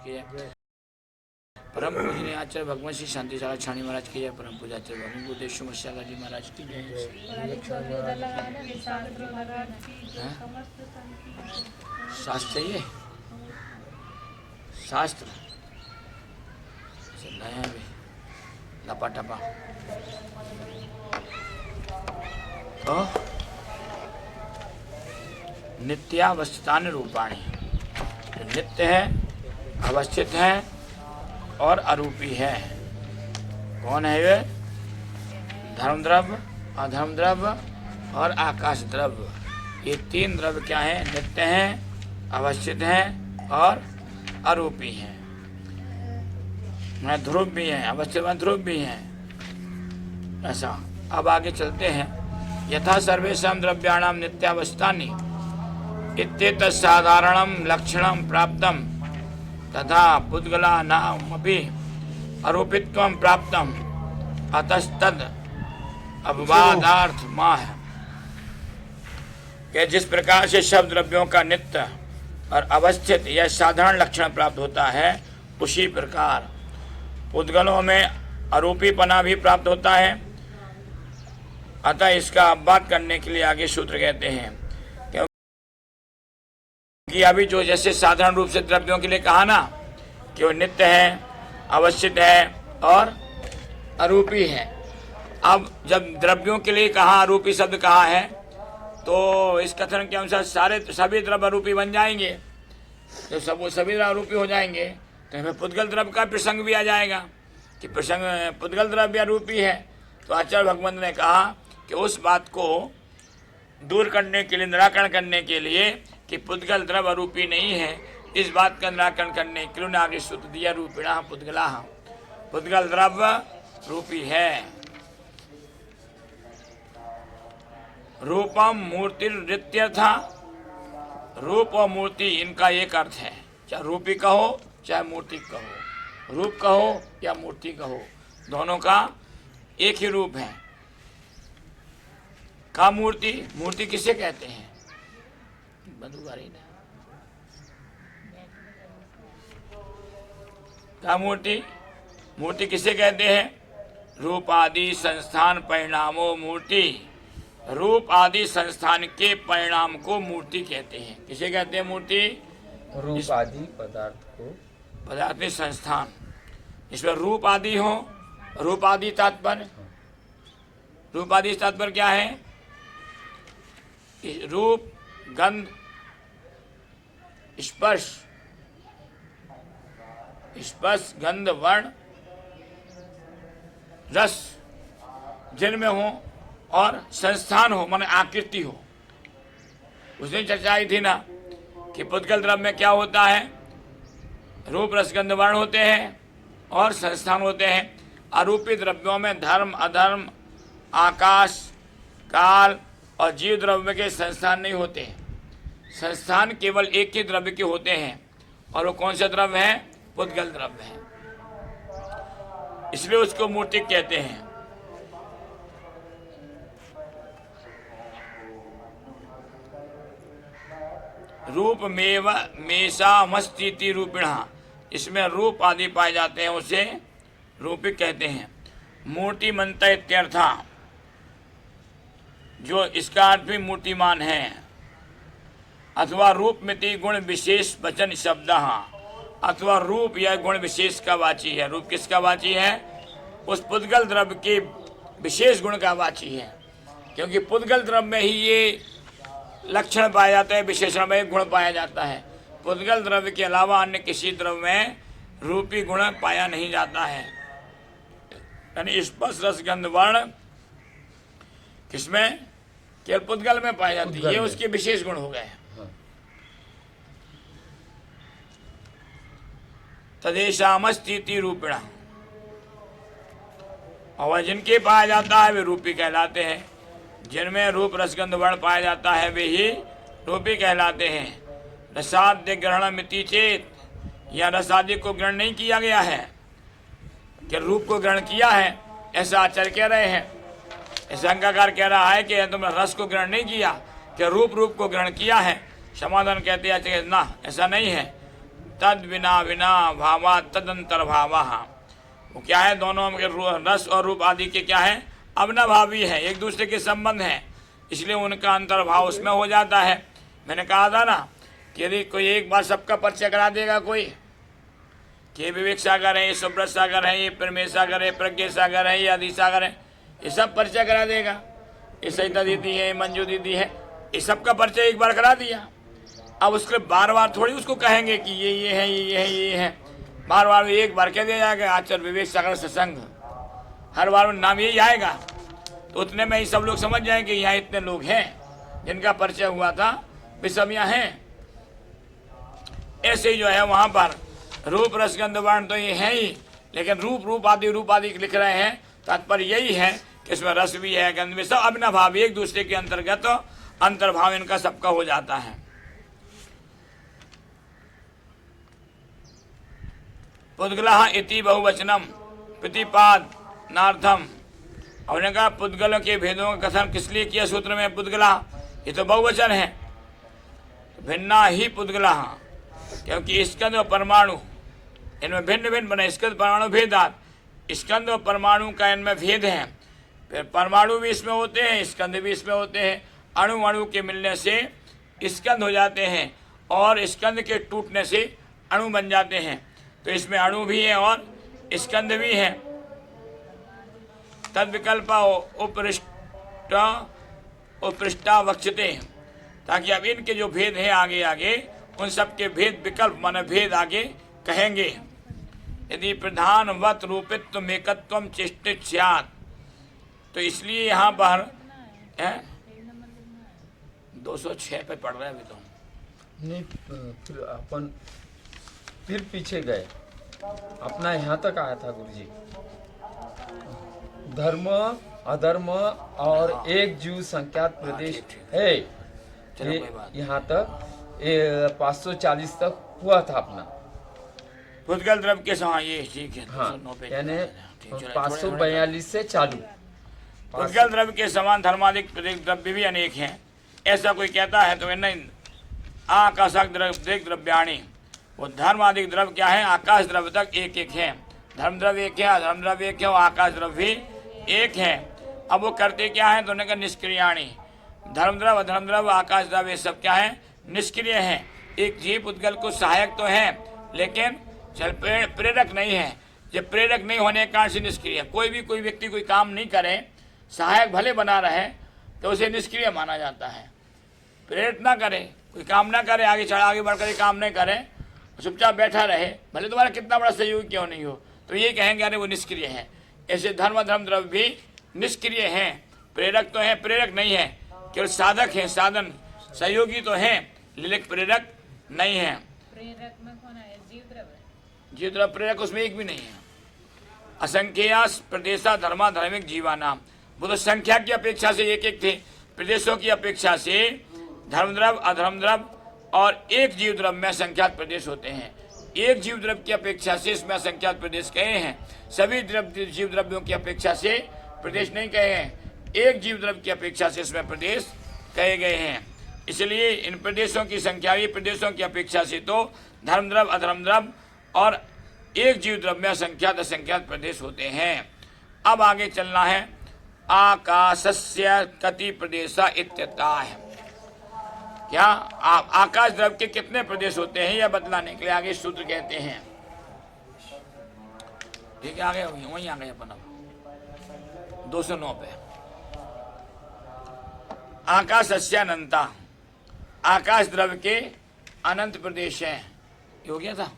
की जय। परम पूजनीय आचार्य भगवान श्री शांति सागर छाणी महाराज की जय। परम पूज्य आचार्य भगवान गुरुदेव मशाला जी महाराज की जय। शास्त्र चाहिए, शास्त्र नया भी लपा टपा तो नित्यावस्थान रूपाणी, नित्य है, अवस्थित है और अरूपी है। कौन है वे? धर्म द्रव्य, अधर्म द्रव्य और आकाश द्रव्य। ये तीन द्रव्य क्या है? नित्य हैं, अवस्थित हैं और अरूपी हैं। मैं ध्रुव भी हैं, अवस्थित में ध्रुव भी हैं। ऐसा अब आगे चलते हैं। यथा सर्वेषां द्रव्याणाम नित्यावस्थानि इत्येतत् साधारणं लक्षणं प्राप्तं तथा पुद्गलानामपि आरोपित्वं प्राप्तं अतस्तद अपवादार्थ माह। कि जिस प्रकार से शब्द द्रव्यों का नित्य और अवस्थित यह साधारण लक्षण प्राप्त होता है, उसी प्रकार पुद्गलों में आरोपीपना भी प्राप्त होता है। अतः इसका अपवाद करने के लिए आगे सूत्र कहते हैं, कि अभी जो जैसे साधारण रूप से द्रव्यों के लिए कहा ना कि वो नित्य है, अवस्थित है और अरूपी है। अब जब द्रव्यों के लिए कहा, अरूपी शब्द कहा है, तो इस कथन के अनुसार सभी द्रव्य अरूपी बन जाएंगे। तो सभी द्रव्य अरूपी हो जाएंगे तो हमें पुद्गल द्रव्य का प्रसंग भी आ जाएगा कि प्रसंग पुद्गल द्रव्य अरूपी है। तो आचार्य भगवंत ने कहा कि उस बात को दूर करने के लिए, निराकरण करने के लिए कि पुद्गल द्रव्य अरूपी नहीं है, इस बात का निराकरण करने के लिए आगे सूत्र दिया रूपिणा पुद्गला। पुद्गल द्रव्य रूपी है। रूपम मूर्ति नृत्यथा, रूप और मूर्ति इनका एक अर्थ है। चाहे रूपी कहो चाहे मूर्ति कहो, रूप कहो या मूर्ति कहो, दोनों का एक ही रूप है। का मूर्ति, मूर्ति किसे कहते हैं? बंधुगारी ने का मूर्ति, मूर्ति किसे कहते हैं? रूप आदि संस्थान परिणामों मूर्ति। रूप आदि संस्थान के परिणाम को मूर्ति कहते हैं। किसे कहते हैं मूर्ति? रूप आदि पदार्थ को, पदार्थ में संस्थान, इसमें रूप आदि हो। रूप आदि तात्पर्य, रूप आदि तात्पर्य क्या है? रूप, गंध, स्पर्श, स्पर्श, गंध, वर्ण, रस जिनमें हो और संस्थान हो, माने आकृति हो। उसने चर्चा आई थी ना कि पुद्गल द्रव्य में क्या होता है? रूप, रस, गंध, वर्ण होते हैं और संस्थान होते हैं। अरूपी द्रव्यों में धर्म, अधर्म, आकाश, काल और जीव द्रव्य के संस्थान नहीं होते हैं। संस्थान केवल एक ही द्रव्य के होते हैं और वो कौन सा द्रव्य है? पुद्गल द्रव्य है। इसलिए उसको मूर्ति कहते हैं। रूप मेव मेषामस्तीति रूपिणा, इसमें रूप आदि पाए जाते हैं, उसे रूपी कहते हैं। मूर्ति मंत्र इत्यर्था, जो इसका अर्थ भी मूर्तिमान है। अथवा रूप मिति गुण विशेष वचन शब्द, अथवा रूप या गुण विशेष का वाची है। रूप किसका वाची है? उस पुद्गल द्रव्य के विशेष गुण का वाची है, क्योंकि पुद्गल द्रव्य में ही ये लक्षण पाया जाता है, विशेषण में गुण पाया जाता है। पुद्गल द्रव्य के अलावा अन्य किसी द्रव्य में रूपी गुण पाया नहीं जाता है। यानी स्पर्श, रस, गंध, वर्ण किसमें? केवल पुद्गल में पाई जाती है। ये उसके विशेष गुण हो गए। तदेशामस्तीति रूपिणा, और जिनके पाया जाता है वे रूपी कहलाते हैं। जिनमें रूप, रसगंध, वर्ण पाया जाता है वे ही रूपी कहलाते हैं। रसाद्य ग्रहण मिति चेत, या रसादि को ग्रहण नहीं किया गया है कि रूप को ग्रहण किया है, ऐसा आचार्य कह रहे हैं। शंकाकार कह रहा है कि तुमने रस को ग्रहण नहीं किया, कि रूप को ग्रहण किया है। समाधान कहते हैं ना, ऐसा नहीं है। तद विना विना भावा तदंतर भावा। वो क्या है, दोनों के रस और रूप आदि के क्या है, अवनाभावी है, एक दूसरे के संबंध है, इसलिए उनका अंतर्भाव उसमें हो जाता है। मैंने कहा था ना कि यदि कोई एक बार सबका परिचय करा देगा कोई कि ये विवेक सागर है, ये सुब्रत सागर है, ये प्रमेय सागर है, प्रज्ञा सागर है, ये आदि सागर है, ये सब परिचय करा देगा। ये सहिता दीदी है, मंजू दीदी है, ये सबका परिचय एक बार करा दिया। अब उसके बार बार थोड़ी उसको कहेंगे कि ये है, ये है, ये है। बार बार एक बार कह दिया जाएगा आचार्य विवेक सागर सत्संग, हर बार नाम यही आएगा, तो उतने में ही सब लोग समझ जाएंगे यहाँ इतने लोग हैं जिनका परिचय हुआ था, वे सब यहाँ हैं। ऐसे ही जो है वहाँ पर रूप रसगंध वर्ण तो ये है ही, लेकिन रूप आदि लिख रहे हैं, तात्पर्य यही है कि इसमें रस भी है, गंध भी, सब अपना भाव एक दूसरे के अंतर्गत तो अंतर्भाव इनका सबका हो जाता है। पुद्गला इति बहुवचनम प्रतिपाद नार्थम। उन्होंने कहा पुद्गलों के भेदों का कथन किस लिए किया सूत्र में, पुद्गला ये तो बहुवचन है, भिन्ना ही पुद्गला, क्योंकि स्कंद और परमाणु इनमें भिन्न भिन्न बने, स्कंद परमाणु भेदात, स्कंद और परमाणु का इनमें भेद है, फिर परमाणु भी इसमें होते हैं, स्कंद भी इसमें होते हैं, अणु अणु के मिलने से स्कंद हो जाते हैं और स्कंद के टूटने से अणु बन जाते हैं, तो इसमें अणु भी है और स्कंद भी है। तद विकल्प उपृष्टावक्षते, ताकि अब इनके जो भेद हैं आगे आगे उन सब के भेद विकल्प माने भेद आगे कहेंगे। यदि प्रधानवत रूपित्व मेकत्वम चेष्टित स्यात्, तो इसलिए यहाँ पर 206 पे पढ़ रहे हैं अभी तो नहीं, फिर अपन फिर पीछे गए, अपना यहाँ तक आया था गुरुजी, धर्म अधर्म और एक जीव संख्यात प्रदेश है, यहाँ तक 540 तक हुआ था अपना पुद्गल द्रव्य के समान, ये ठीक है। हाँ, यानी 542 से चालू। पुद्गल द्रव्य के समान धर्मादिक द्रव्य भी अनेक हैं, ऐसा कोई कहता है तो नहीं। आकाशक द्रव्याणी, वो धर्मादिक द्रव्य क्या है, आकाश द्रव्य तक एक एक है, धर्म द्रव्य एक है, अधर्म द्रव्य एक है और आकाश द्रव्य भी एक है। अब वो करते क्या है तो उन्होंने कहा निष्क्रियाणी, धर्म द्रव्य अधर्म द्रव्य आकाश द्रव्य ये सब क्या है, निष्क्रिय है। एक जीव पुद्गल को सहायक तो है लेकिन चल प्रेरक नहीं है, जब प्रेरक नहीं होने के कारण से निष्क्रिय। कोई व्यक्ति कोई काम नहीं करे, सहायक भले बना रहे तो उसे निष्क्रिय माना जाता है। प्रेरित ना करे, कोई काम ना करे, आगे बढ़कर काम नहीं करे, चुपचाप बैठा रहे, भले तुम्हारा कितना बड़ा सहयोग क्यों नहीं हो, तो ये कहेंगे अरे वो निष्क्रिय है। ऐसे धर्म द्रव्य भी निष्क्रिय हैं, प्रेरक तो है, प्रेरक नहीं है, केवल साधक है, साधन सहयोगी तो है लेकिन प्रेरक नहीं है। प्रेरक में कौन है, जीव द्रव्य? जीव द्रव्य प्रेरक उसमें एक भी नहीं है। असंख्या प्रदेशा धर्मा धार्मिक जीवानाम, वो तो संख्या की अपेक्षा से एक एक थे, प्रदेशों की अपेक्षा से धर्मद्रव्य अधर्म द्रव्य और एक जीव द्रव्य में संख्यात प्रदेश होते हैं। एक जीव द्रव्य की अपेक्षा से इसमें संख्यात प्रदेश कहे हैं, सभी जीव द्रव्यों की अपेक्षा से प्रदेश नहीं कहे हैं, एक जीव द्रव्य की अपेक्षा से इसमें प्रदेश कहे गए हैं। इसलिए इन प्रदेशों की संख्या भी प्रदेशों की अपेक्षा से तो धर्म द्रव्य अधर्म द्रव्य और एक जीव द्रव्य में असंख्यात असंख्यात प्रदेश होते हैं। अब आगे चलना है, आकाशस्य कति प्रदेशा इत्यतः है। क्या आकाश द्रव्य के कितने प्रदेश होते हैं यह बतलाने के लिए आगे सूत्र कहते हैं। ठीक है, आगे वहीं आ गए अपन अब 209 पे। आकाशस्य अनंता, आकाश द्रव्य के अनंत प्रदेश हैं। ये हो गया था?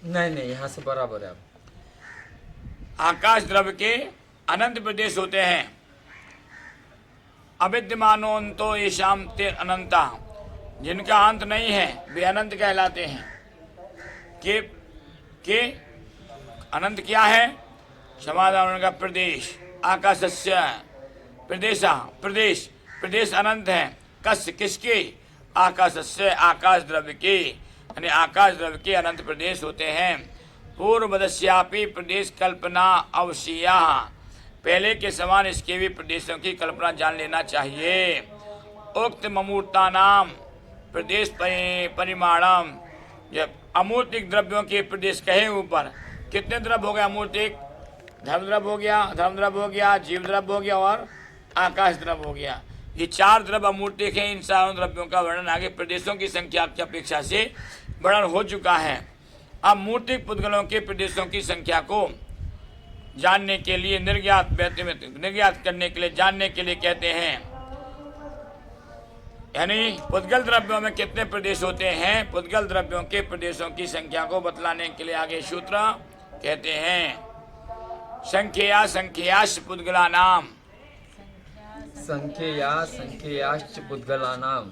नहीं, यहाँ से बराबर है। आकाश द्रव्य के अनंत प्रदेश होते हैं। अविद्यमानोन्तो ये शाम ते अनंता, जिनका अंत नहीं है वे अनंत कहलाते हैं। के अनंत क्या है? समाधान का प्रदेश, आकाशस्य प्रदेशा, प्रदेश अनंत है। कस्य किसके? आकाशस्य, आकाश द्रव्य के, यानी आकाश द्रव्य के अनंत प्रदेश होते हैं। पूर्वदस्यापि प्रदेश कल्पना अवश्या, पहले के समान इसके भी प्रदेशों की कल्पना जान लेना चाहिए। उक्त ममूर्ता नाम प्रदेश परिमाणम, जब अमूर्तिक द्रव्यों के प्रदेश कहे ऊपर। कितने द्रव्य हो गए अमूर्तिक? धर्म द्रव्य हो गया, जीव द्रव्य हो गया और आकाश द्रव्य हो गया। ये 4 द्रव्य अमूर्तिक हैं। इन चारों द्रव्यों का वर्णन आगे प्रदेशों की संख्या की अपेक्षा से वर्णन हो चुका है। अब मूर्तिक पुद्गलों के प्रदेशों की संख्या को जानने के लिए निर्ज्ञात करने के लिए जानने के लिए कहते हैं, यानी पुद्गल द्रव्यों में कितने प्रदेश होते हैं, पुद्गल द्रव्यों के प्रदेशों की संख्या को बतलाने के लिए आगे सूत्र कहते हैं संख्याश पुद्गला नाम। संख्याश्च पुद्गलानाम।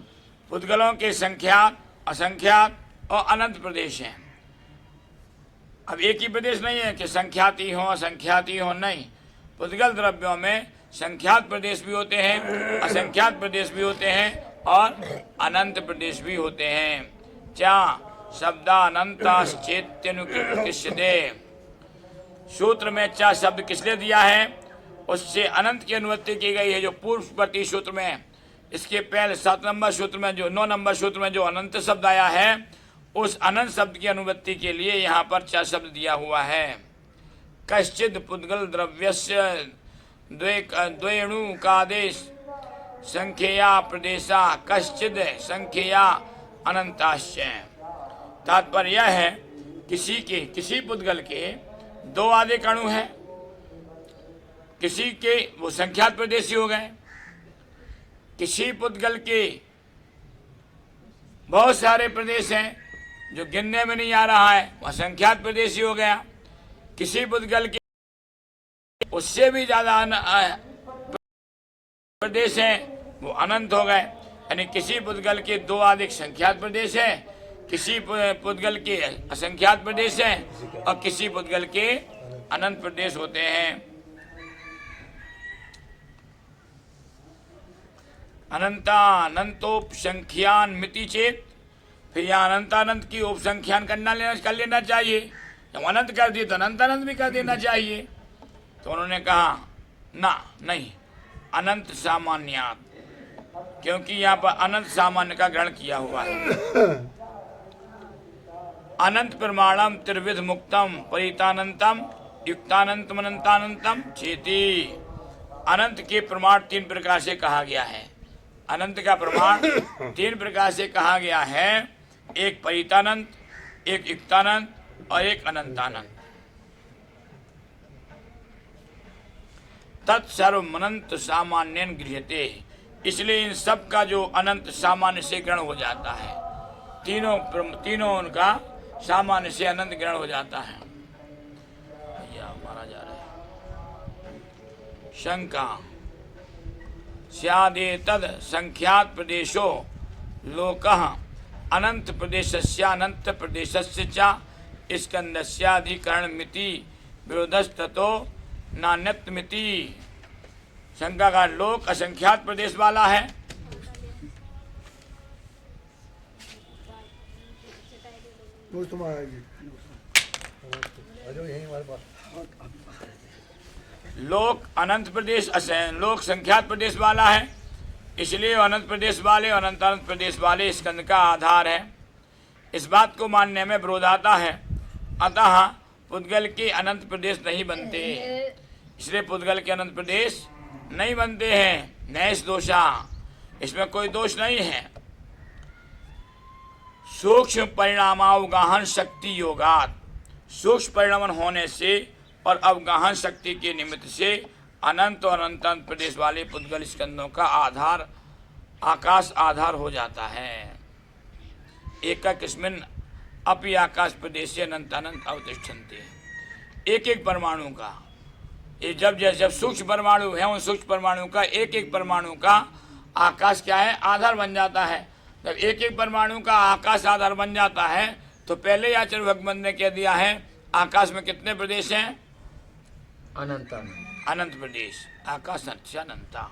पुद्गलों के संख्यात, असंख्यात और अनंत प्रदेश हैं। अब एक ही प्रदेश नहीं है कि संख्यात ही हो असंख्यात ही हो, नहीं। पुद्गल द्रव्यों में संख्यात प्रदेश भी होते हैं, असंख्यात प्रदेश भी होते हैं और अनंत प्रदेश भी होते हैं। क्या शब्दानंताश्चेत्यनुकृष्यते। सूत्र में चा शब्द किसने दिया है? उससे अनंत की अनुवृत्ति की गई है जो पूर्ववर्ती सूत्र में। इसके पहले 7 नंबर सूत्र में 9 नंबर सूत्र में जो अनंत शब्द आया है, उस अनंत शब्द की अनुवृत्ति के लिए यहाँ पर चा शब्द दिया हुआ है। कश्चिद पुद्गल द्रव्यस्य द्वेणुकादेश संख्या प्रदेशा कश्चिद संख्या अनंताश्च। तात्पर्य यह है किसी पुद्गल के 2 आदिक अणु हैं, किसी के वो संख्यात प्रदेशी हो गए, किसी पुद्गल के बहुत सारे प्रदेश हैं जो गिनने में नहीं आ रहा है, वह संख्यात प्रदेशी हो गया। किसी पुद्गल के उससे भी ज्यादा प्रदेश हैं, वो अनंत हो गए। यानी किसी पुद्गल के 2 अधिक संख्यात प्रदेश हैं, किसी पुद्गल के असंख्यात प्रदेश हैं और किसी पुद्गल के अनंत प्रदेश होते हैं। अनंतोपसंख्यान मिति चेत, फिर यहाँ अनंत की उपसंख्यान कर लेना चाहिए। जब अनंत कर दिए तो अनंत भी कर देना चाहिए। तो उन्होंने कहा नहीं, अनंत सामान्यात, क्योंकि यहाँ पर अनंत सामान्य का ग्रहण किया हुआ है। अनंत प्रमाणम त्रिविध मुक्तम परितानंतम युक्तानंतम अनंतानंतम चेती। अनंत के प्रमाण 3 प्रकार से कहा गया है। अनंत का प्रमाण 3 प्रकार से कहा गया है, एक परितानंत, एक युक्तानंत और एक अनंतानंत। तत्सर्वमनंत सामान्य गृह्यते, इसलिए इन सब का जो अनंत सामान्य से ग्रहण हो जाता है। तीनों उनका सामान्य से अनंत ग्रहण हो जाता है। मारा जा रहा है। शंका स्यादेतद संख्यात प्रदेशो लोकः अनंत प्रदेशस्यानंत प्रदेशस्य च स्कंदस्याधिकरणमिति विरोधस्ततो नान्यत्मिति। शंका का लोक असंख्यात प्रदेश वाला है, लोक अनंत प्रदेश लोक संख्यात प्रदेश वाला है, इसलिए अनंत प्रदेश वाले और अनंत प्रदेश वाले स्कंद का आधार है। इस बात को मानने में विरोध आता है। अतः पुद्गल के अनंत प्रदेश नहीं बनते, इसलिए पुद्गल के अनंत प्रदेश नहीं बनते हैं। नैष दोषा, इसमें कोई दोष नहीं है। सूक्ष्म परिणामावगाहन शक्ति योगात, सूक्ष्म परिणामन होने से और अवगाहन शक्ति के निमित्त से अनंत और अनंत प्रदेश वाले पुद्गल स्कंदों का आधार आकाश आधार हो जाता है। एकस्मिन् अपि आकाश प्रदेशे अनंत अवतिष्ठन्ते। एक परमाणु का ये जब सूक्ष्म परमाणु है, उन सूक्ष्म परमाणु का एक परमाणु का आकाश क्या है? आधार बन जाता है। जब एक परमाणु का आकाश आधार बन जाता है तो पहले ही आचार्य भगवंत ने कह दिया है आकाश में कितने प्रदेश हैं? अनंत प्रदेश। आकाश अनंता,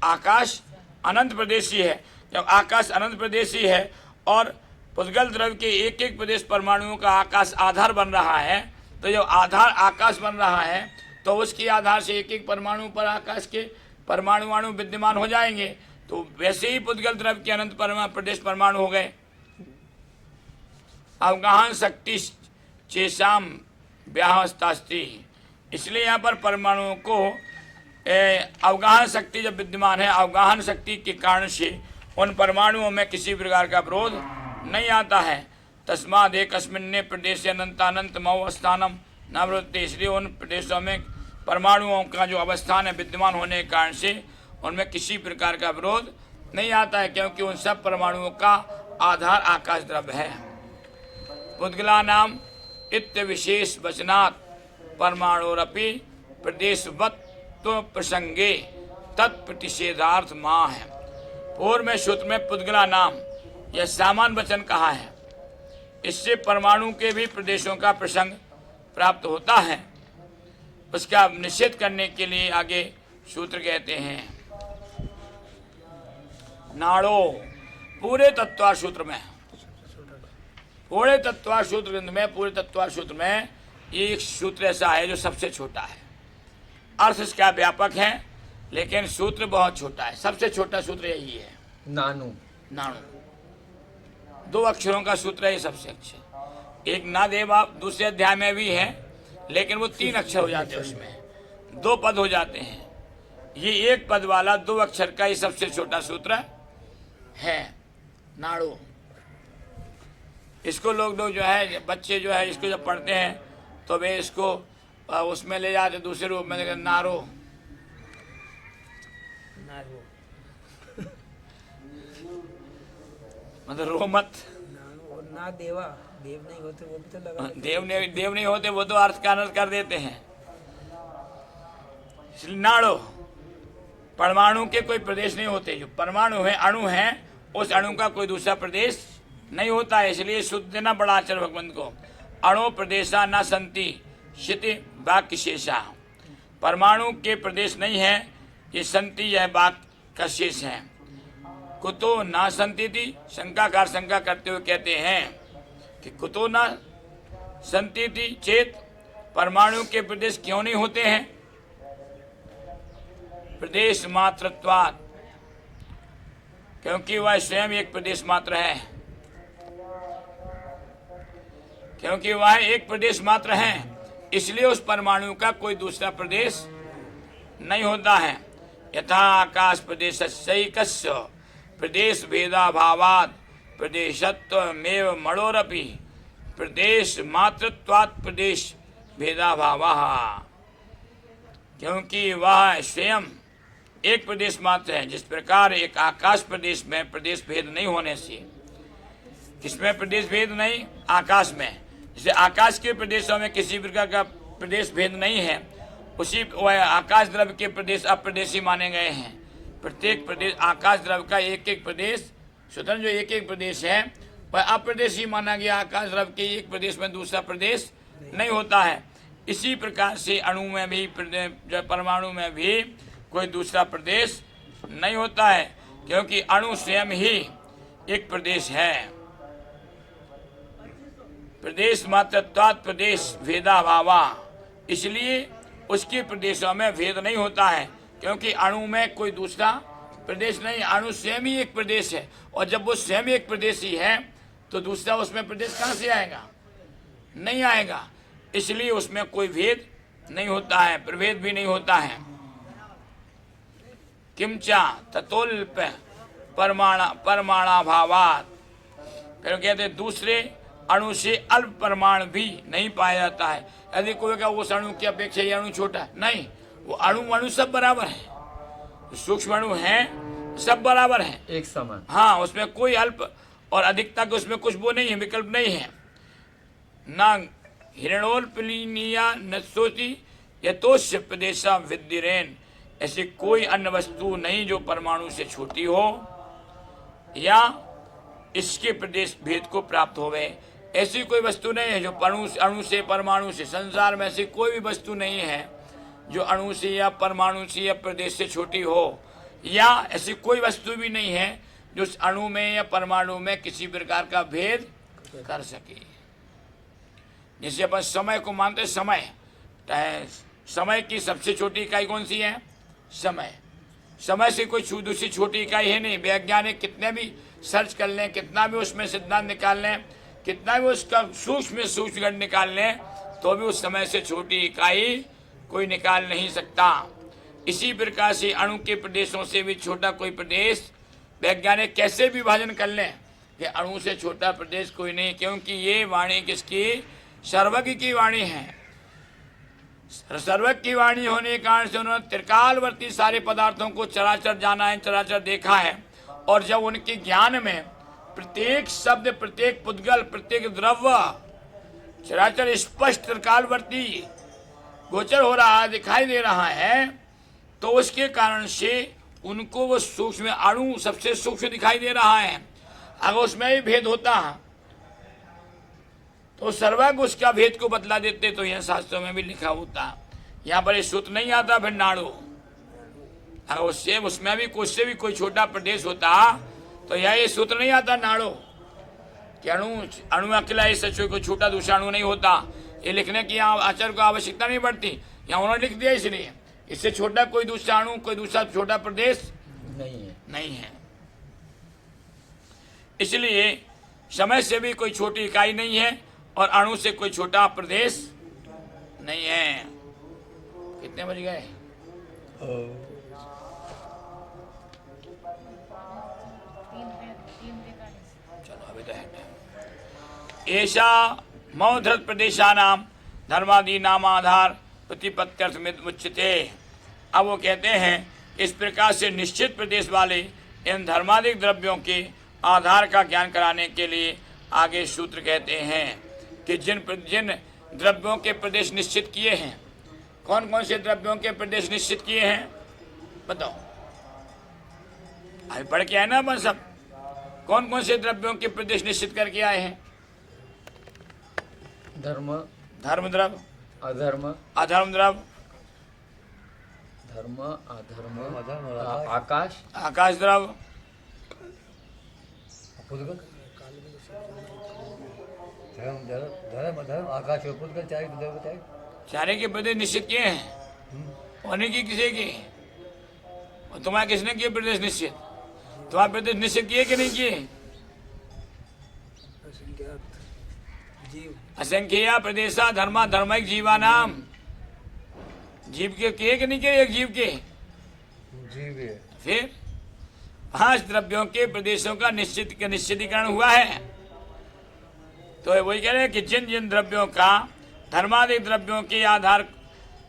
आकाश अनंत प्रदेशी है। जब आकाश अनंत प्रदेशी है और पुद्गल द्रव्य के एक प्रदेश परमाणुओं का आकाश आधार बन रहा है, तो जब आधार आकाश बन रहा है तो उसके आधार से एक परमाणु पर आकाश के परमाणु विद्यमान हो जाएंगे। तो वैसे ही पुद्गल द्रव्य के अनंत प्रदेश परमाणु हो गए। अवगाहन शक्ति चेषाम व्याहस्तास्ति। इसलिए यहाँ पर परमाणुओं को अवगाहन शक्ति जब विद्यमान है, अवगाहन शक्ति के कारण से उन परमाणुओं में किसी प्रकार का विरोध नहीं आता है। तस्माद एकस्मिन्ने प्रदेशे अनंतानंतमो अवस्थानम न वृत्ति। इसलिए उन प्रदेशों में परमाणुओं का जो अवस्थान है विद्यमान होने के कारण से उनमें किसी प्रकार का विरोध नहीं आता है, क्योंकि उन सब परमाणुओं का आधार आकाश द्रव्य है। पुद्गला नाम इत्य विशेष वचनात् परमाणुरपि प्रदेशवत्व प्रसंगे तत्प्रतिषेधार्थ मां है। पूर्व में सूत्र में पुद्गला नाम यह सामान्य वचन कहा है, इससे परमाणु के भी प्रदेशों का प्रसंग प्राप्त होता है। उसका निषेध करने के लिए आगे सूत्र कहते हैं नाड़ो। पूरे तत्वार सूत्र में, पूरे तत्वार सूत्र ग्रंथ में, पूरे तत्वार सूत्र में एक सूत्र ऐसा है जो सबसे छोटा है। अर्थ इसका व्यापक है लेकिन सूत्र बहुत छोटा है। सबसे छोटा सूत्र यही है, नानु। नाणु। 2 अक्षरों का सूत्र है ये सबसे अच्छा। एक ना देवा दूसरे अध्याय में भी है लेकिन वो 3 अक्षर हो जाते हैं, उसमें 2 पद हो जाते हैं। ये 1 पद वाला 2 अक्षर का ही सबसे छोटा सूत्र है नाड़ो। इसको लोग जो है बच्चे जो है इसको जब पढ़ते हैं तो वे इसको उसमें ले जाते दूसरे रूप में, नारो। मतलब रो मत। ना देवा, देव नहीं होते वो भी तो लगा। देव नहीं होते वो तो अर्थ का अनर्थ कर देते हैं। इसलिए नाड़ो, परमाणु के कोई प्रदेश नहीं होते। जो परमाणु है, अणु है, उस अणु का कोई दूसरा प्रदेश नहीं होता है। इसलिए शुद्ध देना बड़ा आचार्य भगवंत को। अणु प्रदेशा न संति शिति वाक्य शेषा। परमाणु के प्रदेश नहीं है, ये संति यह वाक्य का शेष है। कुतो ना संति थी, शंकाकार शंका करते हुए कहते हैं कि कुतो ना संति थी चेत, परमाणु के प्रदेश क्यों नहीं होते हैं? प्रदेश मात्रत्वात्, क्योंकि वह स्वयं एक प्रदेश मात्र है। क्योंकि वह एक प्रदेश मात्र है इसलिए उस परमाणु का कोई दूसरा प्रदेश नहीं होता है। यथा आकाश प्रदेशस्यैकस्य प्रदेश भेदाभावात् प्रदेशत्वमेव मणोरपि प्रदेश मात्रत्वात् प्रदेश भेदाभावः। क्योंकि वह स्वयं एक प्रदेश मात्र है, जिस प्रकार एक आकाश प्रदेश में प्रदेश भेद नहीं होने से, किसमें प्रदेश भेद नहीं? आकाश में। जैसे आकाश के प्रदेशों में किसी प्रकार का प्रदेश भेद नहीं है, उसी वह आकाश द्रव्य के प्रदेश अप्रदेशी माने गए हैं। प्रत्येक प्रदेश आकाश द्रव्य का एक एक प्रदेश स्वतंत्र जो एक एक प्रदेश है वह अप्रदेशी माना गया। आकाश द्रव्य के एक प्रदेश में दूसरा प्रदेश नहीं होता है। इसी प्रकार से अणु में भी जो परमाणु में भी कोई दूसरा प्रदेश नहीं होता है, क्योंकि अणु स्वयं ही एक प्रदेश है। प्रदेश मात्रत्वात् प्रदेश भेदाभावा, इसलिए उसके प्रदेशों में भेद नहीं होता है, क्योंकि अणु में कोई दूसरा प्रदेश नहीं। अणु स्वयं ही एक प्रदेश है, और जब वो स्वयं एक प्रदेश ही है तो दूसरा उसमें प्रदेश कहाँ से आएगा? नहीं आएगा। इसलिए उसमें कोई भेद नहीं होता है, प्रभेद भी नहीं होता है। किंचा ततोल्प परमाणाभावात्, फिर कहते दूसरे अणु से अल्प परमाणु भी नहीं पाया जाता है। यदि कोई का उस अणु की अपेक्षा ये अणु छोटा है, नहीं, वो अणु सब बराबर है। सूक्ष्म अणु है सब बराबर है, एक समान। हाँ, उसमें कोई अल्प और अधिकता के उसमें कुछ वो नहीं है, विकल्प नहीं है। ना हिरणोल्पलीनिया न सोची यतोष्य प्रदेशा विद्यरेन, ऐसी कोई अन्य वस्तु नहीं जो परमाणु से छोटी हो या इसके प्रदेश भेद को प्राप्त होवे। ऐसी कोई वस्तु नहीं है जो अणु से परमाणु से, संसार में ऐसी कोई भी वस्तु नहीं है जो अणु से या परमाणु से या प्रदेश से छोटी हो, या ऐसी कोई वस्तु भी नहीं है जो अणु में या परमाणु में किसी प्रकार का भेद कर सके। जैसे अपन समय को मानते हैं, समय की सबसे छोटी इकाई कौन सी है? समय। समय से कोई दूसरी छोटी इकाई है नहीं। वैज्ञानिक कितने भी सर्च कर लें, कितना भी उसमें सिद्धांत निकाल लें, कितना भी उसका सूक्ष्म सूक्ष्म गण निकाल लें तो भी उस समय से छोटी इकाई कोई निकाल नहीं सकता। इसी प्रकार से अणु के प्रदेशों से भी छोटा कोई प्रदेश वैज्ञानिक कैसे विभाजन कर लें कि अणु से छोटा प्रदेश कोई नहीं, क्योंकि ये वाणी किसकी? सर्वज्ञ की वाणी है। सर्वज्ञ की वाणी होने के कारण से उन्होंने त्रिकालवर्ती सारे पदार्थों को चराचर जाना है, चराचर देखा है। और जब उनके ज्ञान में प्रत्येक शब्द, प्रत्येक पुद्गल, प्रत्येक द्रव्य चराचर स्पष्ट त्रिकालवर्ती गोचर हो रहा है, दिखाई दे रहा है, तो उसके कारण से उनको वो सूक्ष्म अणु सबसे सूक्ष्म दिखाई दे रहा है। अगर उसमें भी भेद होता तो सर्वज्ञ उसका भेद को बतला देते, तो यह शास्त्रों में भी लिखा होता। यहाँ पर ये सूत्र नहीं आता फिर नाड़ो। अगर उससे उसमें भी उससे भी कोई छोटा प्रदेश होता तो यह ये सूत्र नहीं आता नाड़ो कि अणु अकेला इससे कोई छोटा दूसरा अणु नहीं होता। ये लिखने की यहाँ आचार्य को आवश्यकता नहीं पड़ती, यहाँ उन्होंने लिख दिया इसलिए। इससे छोटा कोई दूसरा अणु, कोई दूसरा छोटा प्रदेश नहीं है। इसलिए समय से भी कोई छोटी इकाई नहीं है और अणु से कोई छोटा प्रदेश नहीं है। कितने बज गए? चलो अभी तो है। ऐसा मौधृत प्रदेशानाम धर्मादि नाम आधार प्रतिपत्त्यर्थ उच्यते। अब वो कहते हैं इस प्रकार से निश्चित प्रदेश वाले इन धर्मादिक द्रव्यों के आधार का ज्ञान कराने के लिए आगे सूत्र कहते हैं कि जिन द्रव्यों के प्रदेश निश्चित किए हैं, कौन कौन से द्रव्यों के प्रदेश निश्चित किए हैं बताओ। अभी पढ़ के आए ना अपन सब, कौन कौन से द्रव्यों के प्रदेश निश्चित करके आए हैं? धर्म, धर्म द्रव्य, अधर्म, अधर्म द्रव्य, धर्म, अधर्म, आकाश, आकाश द्रव्य, आकाश चारे के प्रदेश निश्चित किए हैं। होने की किसी की? और तुम्हारे किसने किए प्रदेश निश्चित? तुम्हारे प्रदेश निश्चित किए कि नहीं किए? असंख्य प्रदेशा धर्मा धर्मिक जीवा नाम। जीव के किए कि नहीं किए? एक जीव के जीव है। फिर 5 द्रव्यों के प्रदेशों का निश्चितीकरण हुआ है। तो वही कह रहे हैं कि जिन जिन द्रव्यों का धर्मादिक द्रव्यों के आधार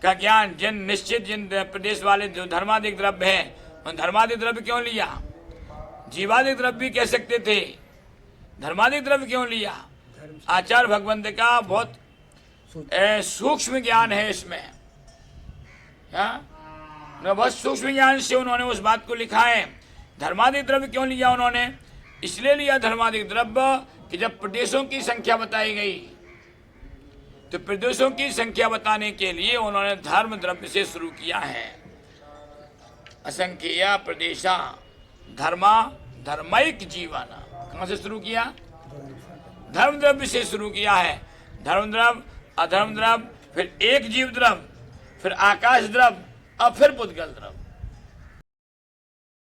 का ज्ञान, जिन प्रदेश वाले जो धर्मादिक द्रव्य हैं, उन धर्मादिक द्रव्य क्यों लिया? जीवादिक द्रव्य भी कह सकते थे, धर्मादिक द्रव्य क्यों लिया? आचार्य भगवंत का बहुत सूक्ष्म ज्ञान है इसमें। बहुत सूक्ष्म ज्ञान से उन्होंने उस बात को लिखा है। धर्मादिक द्रव्य क्यों लिया उन्होंने? इसलिए लिया धर्मादिक द्रव्य कि जब प्रदेशों की संख्या बताई गई तो प्रदेशों की संख्या बताने के लिए उन्होंने धर्म द्रव्य से शुरू किया है। असंख्य प्रदेशा धर्मा धर्मिक जीवाना। कहां से शुरू किया? धर्म द्रव्य से शुरू किया है। धर्म द्रव्य, अधर्म द्रव्य, फिर एक जीव द्रव्य, फिर आकाश द्रव्य और फिर पुद्गल द्रव्य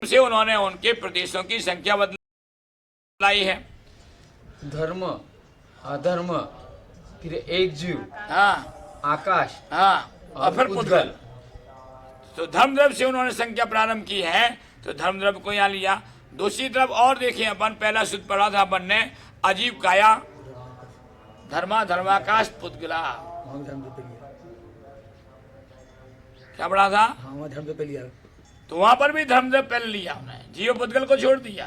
से उन्होंने उनके प्रदेशों की संख्या बदलाई है। धर्म, अधर्म, फिर एक जीव, हाँ, आकाश, हाँ, और फिर पुद्गल। तो धर्म द्रव्य से उन्होंने संख्या प्रारंभ की है, तो धर्म द्रव्य को यहाँ लिया। दूसरी तरफ और देखें, अपन पहला सूत्र पढ़ा था अपन ने, अजीब काया धर्मा धर्माकाश पुद्गला। क्या पढ़ा था? धर्म पे लिया। तो वहां पर भी धर्म द्रव्य पहले लिया उन्होंने, जीव पुद्गल को छोड़ दिया।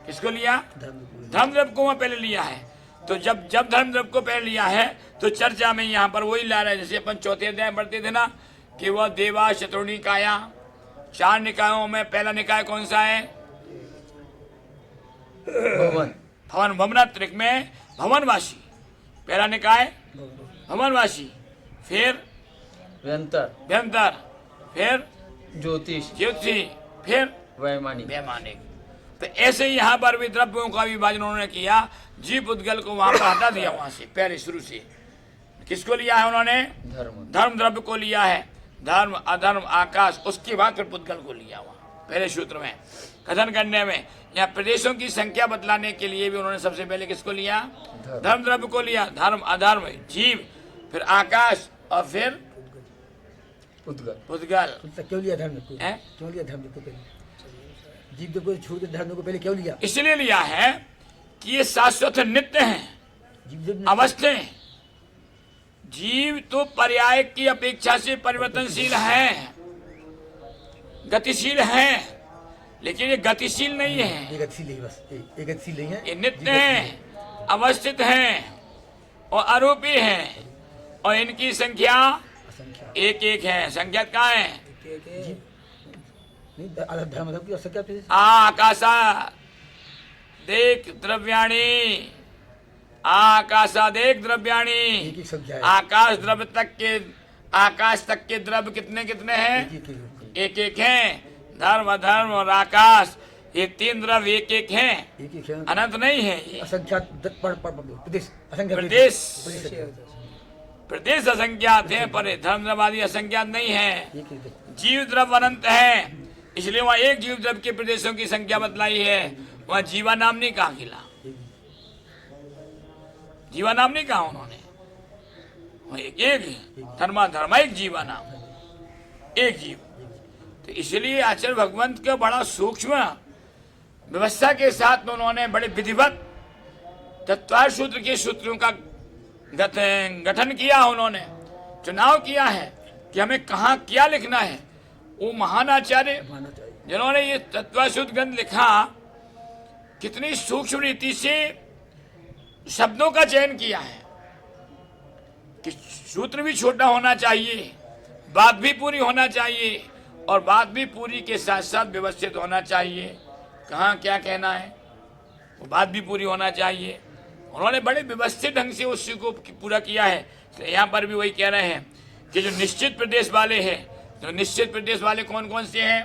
किसको लिया? धर्म द्रव्य को वहां पहले लिया है। तो जब धर्म द्रव्य को पहले लिया है तो चर्चा में यहाँ पर वही ला रहा है, जैसे अपन चौथे अध्याय पढ़ते थे ना कि वह देवा शत्रुणी काया। 4 निकायों में पहला निकाय कौन सा है? भवन। भवनात्रिक में भवनवासी पहला निकाय, भवनवासी। फिर व्यंतर, फिर ज्योतिषी, फिर वैमानिक। तो ऐसे ही यहाँ पर भी द्रव्यों का विभाजन उन्होंने किया। जीव पुद्गल को वहां पर हटा दिया, वहां से पहले शुरू से। किसको लिया है उन्होंने? धर्म द्रव्य को लिया है। धर्म, अधर्म, आकाश, उसके बाद फिर पुद्गल को लिया वहां पहले सूत्र में। कथन करने में। यहाँ प्रदेशों की संख्या बतलाने के लिए भी उन्होंने सबसे पहले किसको लिया? धर्म द्रव्य को लिया। धर्म, अधर्म, जीव, फिर आकाश और फिर उद्गल। पुद्गल। तो क्यों लिया धर्म को? हैं? क्यों लिया धर्म को पहले? जीव को छोड़ के धर्म को पहले क्यों लिया? इसलिए लिया है कि ये शाश्वत नित्य हैं, जीव अवस्थे। जीव तो पर्याय की अपेक्षा से परिवर्तनशील है, गतिशील है, लेकिन ये गतिशील नहीं है, एक गतिशील है, बस एक गतिशील नहीं है। ये नित्य हैं, अवस्थित हैं और आरोपी हैं। और इनकी संख्या असंख्या एक एक है। संख्या क्या है? नहीं, धर्म की असंख्या पे आकाशा देख द्रव्याणी, आकाशादेक द्रव्याणी। एक ही संख्या है। आकाश द्रव्य तक के, आकाश तक के द्रव्य कितने कितने हैं? एक एक हैं। धर्म, अधर्म और आकाश, ये तीन द्रव्य एक एक हैं, एक ही है। अनंत नहीं है। ये असंख्या प्रदेश, असंख्या प्रदेश, प्रदेश प्रदेश असंख्यात है, पर धर्म द्रव्य आदि असंख्यात नहीं है। एक ही है। जीव द्रव्य अनंत है, इसलिए वहाँ एक जीव द्रव्य के प्रदेशों की संख्या बतलाई है। वहाँ जीवा नाम नहीं कहा खिला, जीवा नाम नहीं कहा उन्होंने। वहाँ एक धर्मा एक जीवा नाम, एक जीव। तो इसलिए आचार्य भगवंत का बड़ा सूक्ष्म व्यवस्था के साथ उन्होंने बड़े विधिवत तत्वार सूत्र के सूत्रों का गठन किया। उन्होंने चुनाव किया है कि हमें कहाँ क्या लिखना है। वो महान आचार्य मानना चाहिए। जिन्होंने ये तत्वाशुद्ध ग्रंथ लिखा, कितनी सूक्ष्म रीति से शब्दों का चयन किया है कि सूत्र भी छोटा होना चाहिए, बात भी पूरी होना चाहिए, और बात भी पूरी के साथ साथ व्यवस्थित होना चाहिए। कहाँ क्या कहना है वो बात भी पूरी होना चाहिए। उन्होंने बड़े व्यवस्थित ढंग से उसी को पूरा किया है। तो यहाँ पर भी वही कह रहे हैं कि जो निश्चित प्रदेश वाले हैं, तो निश्चित प्रदेश वाले कौन कौन से हैं?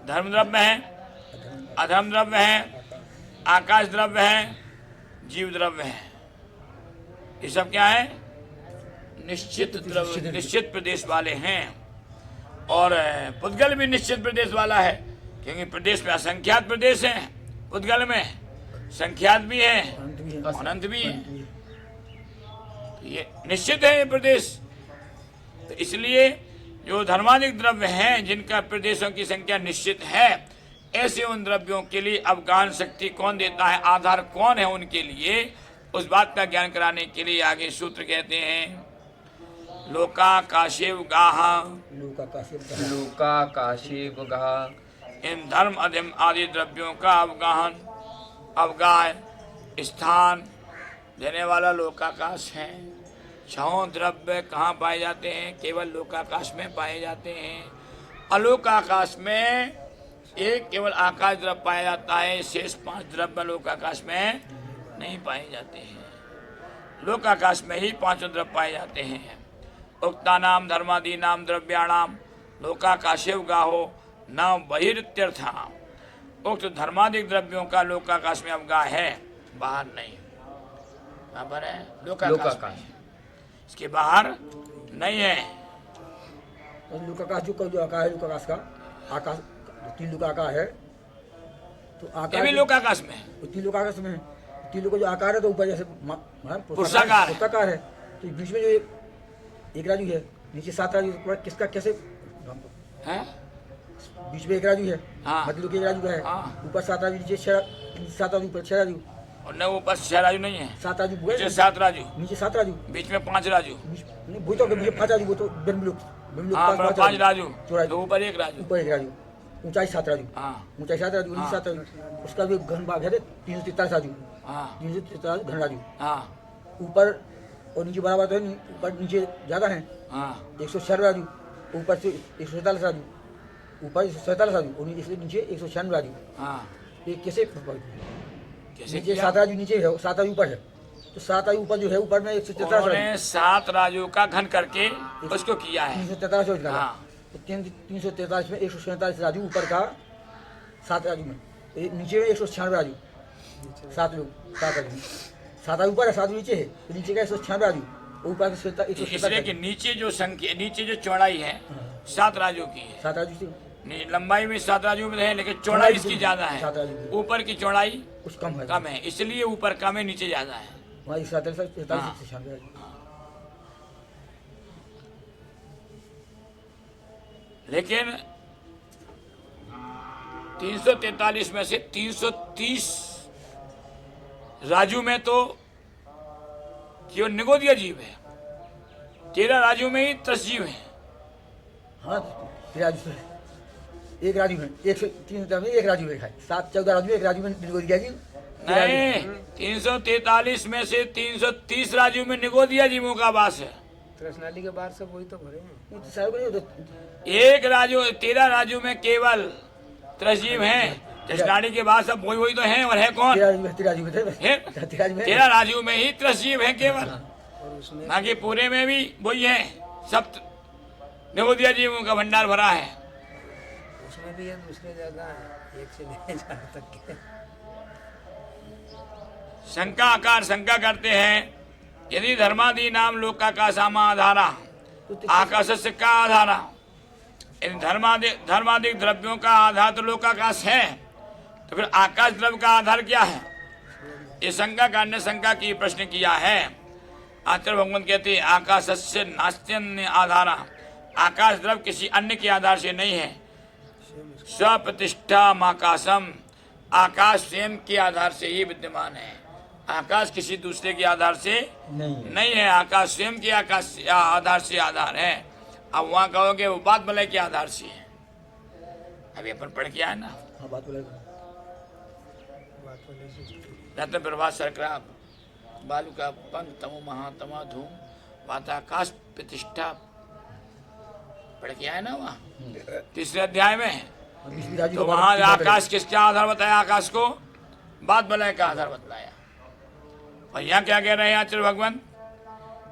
धर्म द्रव्य है, अधर्म द्रव्य है, आकाश द्रव्य है, जीव द्रव्य है। ये सब क्या है? निश्चित द्रव्य, निश्चित प्रदेश वाले हैं। और पुद्गल भी निश्चित प्रदेश वाला है, क्योंकि प्रदेश में असंख्यात प्रदेश हैं, पुद्गल में संख्यात भी है, अनंत भी है। ये निश्चित है ये प्रदेश। तो इसलिए जो धर्माधिक द्रव्य हैं, जिनका प्रदेशों की संख्या निश्चित है, ऐसे उन द्रव्यों के लिए अवगाहन शक्ति कौन देता है, आधार कौन है उनके लिए, उस बात का ज्ञान कराने के लिए आगे सूत्र कहते हैं लोकाकाशेव गाह, लोकाकाशेव गाह। इन धर्म अधर्म आदि द्रव्यों का अवगाहन, अवगाह स्थान देने वाला लोकाकाश है। छहों द्रव्य कहाँ पाए जाते हैं? केवल लोकाकाश में पाए जाते हैं। अलोकाकाश में एक केवल आकाश द्रव्य पाया जाता है, शेष 5 द्रव्य लोकाकाश में नहीं पाए जाते हैं। लोकाकाश में ही 5 द्रव्य पाए जाते हैं। उक्तानाम धर्मादीनाम द्रव्याणाम लोकाकाशेव गाहो न बहिर्त्यर्था। उक्त धर्मादिक द्रव्यों का लोकाकाश में अवगाह है, बाहर नहीं। कहाँ पर है? लोकाकाश में। इसके बाहर नहीं है। लोकाकाश जो आकाश है, लोकाकाश का आकाश 3 लोकाकाश है, तो ये आकाश भी लोकाकाश में है। 3 लोकाकाश में है। 3 लोग का जो आकार है, तो ऊपर जैसे पुरुषाकार है, तो बीच में जो एक राजू है, नीचे 7 राजू, किसका कैसे है? बीच में एक राजू है, हाँ। मतलब एक राजू का है, हाँ। ऊपर 7 राजू, नीचे 7 राजू, ऊपर 6 राजू, और न ऊपर 6 राजू नहीं है, 7 राजू नीचे 7 राजू, नीचे 7 राजू, बीच में 5 राजू। नहीं वो तो 5 राजू, वो तो हाँ, 5 राजू, चौड़ाई तो ऊपर 1 राजू, ऊपर 1 राजू, ऊंचाई 7 राजू, हाँ ऊंचाई 7 राजू, नीचे 7 राजू, उसका जो घन भाग है 343 राजू, हाँ 343 घन राजू, हाँ ऊपर और नीचे बराबर तो है नहीं, ऊपर नीचे ज़्यादा है, हाँ 196 राजू, ऊपर से 147 राजू, ऊपर 147 राजू और इसलिए नीचे 196 राजू। हाँ। ये कैसे कैसे नीचे किया? 7 राजू नीचे है, 7 राजू ऊपर है, तो 7 राजू ऊपर जो है, ऊपर में 143 राजू, उन्होंने 7 राजू का घन करके उसको किया है। 343 राजू, हाँ। तो 343 में 147 राजू ऊपर का 7 राजू में, नीचे में 196 राजू, 7 राजू, 7 राजू ऊपर है, 7 नीचे है, तो नीचे का 196 राजू, ऊपर का इसलिए कि नीचे जो संख्या, नीचे जो चौड़ाई है 7 राजू की है, 7 राजू से नहीं, लंबाई में 7 राजू में है, लेकिन चौड़ाई इसकी ज्यादा है। 7 राजू की। ऊपर की चौड़ाई कुछ कम है। कम है, इसलिए ऊपर कम है, नीचे ज्यादा है। वहाँ 43 43 हाँ। से 96 राजू। लेकिन 343 में से 330 राजू में तो केवल निगोदिया जीव है, 13 राजू में ही 30 जीव है। हाँ, 3 राजू से एक राजू में 103 में एक राजू में है, 7 14 राजू में एक राजू में निगोदिया जी। नहीं, 343 में से 330 राजू में निगोदिया जीवों का वास है। कृष्णाली के बाहर सब वही तो भरे हैं। वो तो सारे को नहीं होता। एक राजू 13 राजू में केवल 30 जीव हैं। कृष्णाली के बाद सब वही तो हैं, और है कौन? 13 राजू में 13 राजू में थे। है? 13 राजू में 13 राजू में ही 30 जीव हैं केवल, और उसमें बाकी पूरे में भी वही है, सब निगोदिया जीवों का भंडार भरा है। उसमें भी ये दूसरे जगह है, 1 से ले 4 तक के। शंका आकार शंका करते हैं, यदि धर्मादि नाम लोकाकाशामा आधारा आकाश से का आधारा, यदि धर्मादिक द्रव्यों का आधार तो लोकाकाश है, तो फिर आकाश द्रव्य का आधार क्या है? ये शंका ने शंका की प्रश्न किया है। आचार्य भगवान कहते हैं आकाश से नास्त्यन्य आधारा, आकाश द्रव्य किसी अन्य के आधार से नहीं है। स्वप्रतिष्ठा आकाशम, आकाश स्वयं के आधार से ही विद्यमान है, आकाश किसी दूसरे के आधार से नहीं है। आकाश स्वयं के आधार से आधार है। अब वहाँ कहोगे वो बात भले के आधार से है, अभी अपन पढ़ के आए ना। हाँ, बात बोले रत्न प्रभा सरक्राप बालू का पंख तमो महातमा धूम वाताकाश प्रतिष्ठा पढ़ के आए ना वहाँ 3रे अध्याय में। तो वहाँ आकाश किसका आधार बताया? आकाश को बात भले का आधार बतलाया। और यहाँ क्या कह रहे हैं आचार्य भगवान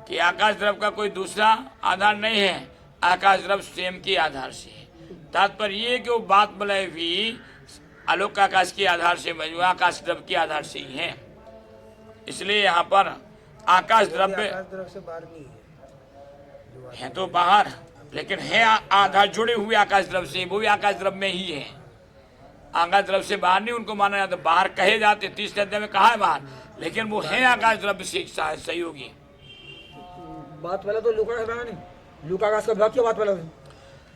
कि आकाश द्रव्य का कोई दूसरा आधार नहीं है, आकाश द्रव्य स्वयं के आधार से है। तात्पर्य ये कि वो बात बलय भी आलोक आकाश के आधार से, आकाश द्रव्य के आधार से ही है। इसलिए यहाँ पर आकाश द्रव्य आकाश द्रव्य से बाहर नहीं है। है तो बाहर, लेकिन है आधार जुड़े हुए आकाश द्रव्य से, वो भी आकाश द्रव्य में ही है। आकाश द्रव्य से बाहर नहीं उनको माना जाता, बाहर कहे जाते 30 अध्याय में कहा है बाहर, लेकिन वो है आकाश द्रव्य से सहयोगी। बात वाला तो लुका है नहीं, लुका आकाश का विभाग क्या बात वाला है?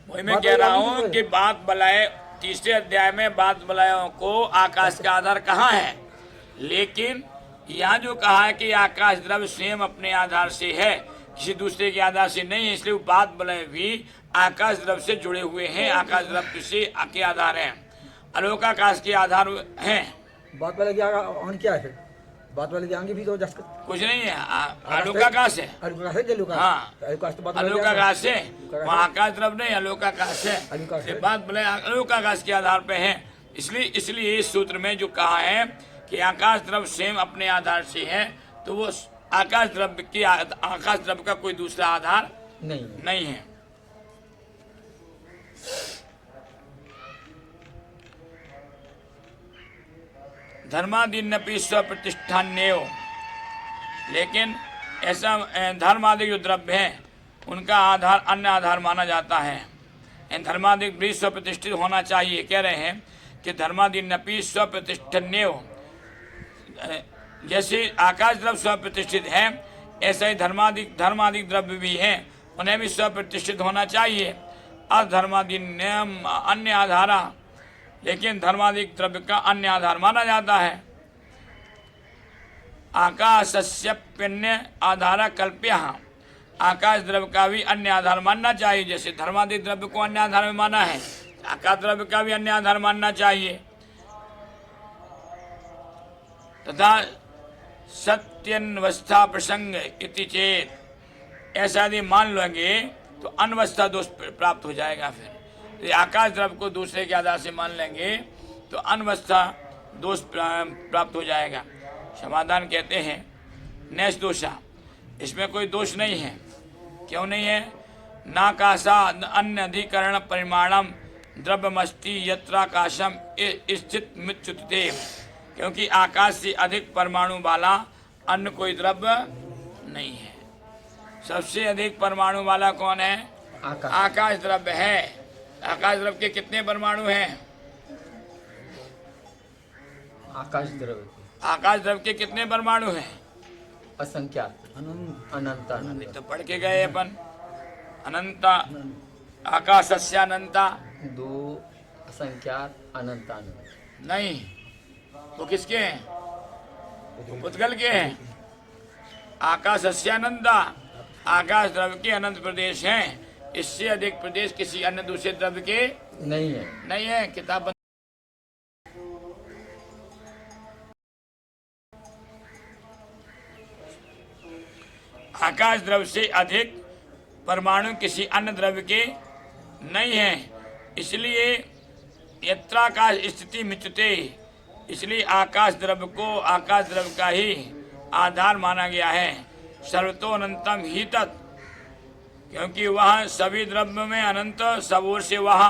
वही मैं कह रहा हूँ कि बात बलाए 3रे अध्याय में बात बलायों को आकाश का आधार कहाँ है, लेकिन यहाँ जो कहा है कि आकाश द्रव्य स्वयं अपने आधार से है, किसी दूसरे के आधार से नहीं है, इसलिए बात बलय भी आकाश द्रव्य से जुड़े हुए हैं। आकाश द्रव्य से के आधार है, अलोकाकाश के आधार हैं। बात वाले के आगे क्या है फिर? बात वाले के आगे भी तो कुछ नहीं है, अलोकाकाश है। अलुकाकाश है, जलुकाकाश। हाँ, अलुकाकाश तो बात वाले अलोकाकाश है, वहाँ आकाश द्रव्य नहीं, अलोकाकाश है। अलुकाकाश है। ये बात बलय अलोकाकाश के आधार पे है। इसलिए इस सूत्र में जो कहा है कि आकाश द्रव्य स्वयं अपने आधार से है, तो वो आकाश द्रव्य का कोई दूसरा आधार नहीं है। धर्मादीन्यपि स्वप्रतिष्ठान्येव, लेकिन ऐसा धर्मादि जो द्रव्य है उनका आधार अन्य आधार माना जाता है। धर्मादि भी स्वप्रतिष्ठित होना चाहिए। कह रहे हैं कि धर्मादीन्यपि स्वप्रतिष्ठन्येव, जैसे आकाश द्रव्य स्वप्रतिष्ठित है, ऐसा ही धर्मादि द्रव्य भी हैं, उन्हें भी स्वप्रतिष्ठित होना चाहिए। अधर्मादीन्यम अन्य आधारा, लेकिन धर्मादिक द्रव्य का अन्य आधार माना जाता है। आकाशस्यप्यन्य आधारा कल्प्य, आकाश द्रव्य का भी अन्य आधार मानना चाहिए। जैसे धर्मादिक द्रव्य को अन्य आधार में माना है, आकाश द्रव्य का भी अन्य आधार मानना चाहिए। तथा सत्यन्वस्था प्रसंग इति चेत, ऐसा यदि मान लेंगे तो अनवस्था दोष प्राप्त हो जाएगा। फिर यदि आकाश द्रव्य को दूसरे के आधार से मान लेंगे तो अनवस्था दोष प्राप्त हो जाएगा। समाधान कहते हैं नैश दोषा, इसमें कोई दोष नहीं है। क्यों नहीं है? नाकाशा अन्य अधिकरण परिमाणम द्रव्यमस्ति यत्राकाशम स्थित मिच्युते, क्योंकि आकाश से अधिक परमाणु वाला अन्य कोई द्रव्य नहीं है। सबसे अधिक परमाणु वाला कौन है? आकाश द्रव्य है। आकाश द्रव्य के कितने परमाणु हैं? आकाश द्रव्य के आकाश द्रव्य के कितने परमाणु हैं? असंख्यात अनंत अनंत अभी तो पढ़ के गए अपन। अनंता आकाशस्यानंता। दो असंख्यात अनंत अनंत। नहीं, वो किसके हैं? पुद्गल के हैं। आकाशस्यानंता, आकाश द्रव्य के अनंत प्रदेश हैं। इससे अधिक प्रदेश किसी अन्य दूसरे द्रव्य के नहीं है। नहीं है। किताब बंद। आकाश द्रव्य से अधिक परमाणु किसी अन्य द्रव्य के नहीं है। इसलिए यत्राकाश स्थिति मिच्यते, इसलिए आकाश द्रव्य को आकाश द्रव्य का ही आधार माना गया है। सर्वतोअनंतम ही तत्, क्योंकि वह सभी द्रव्य में अनंत, सब ओर से वह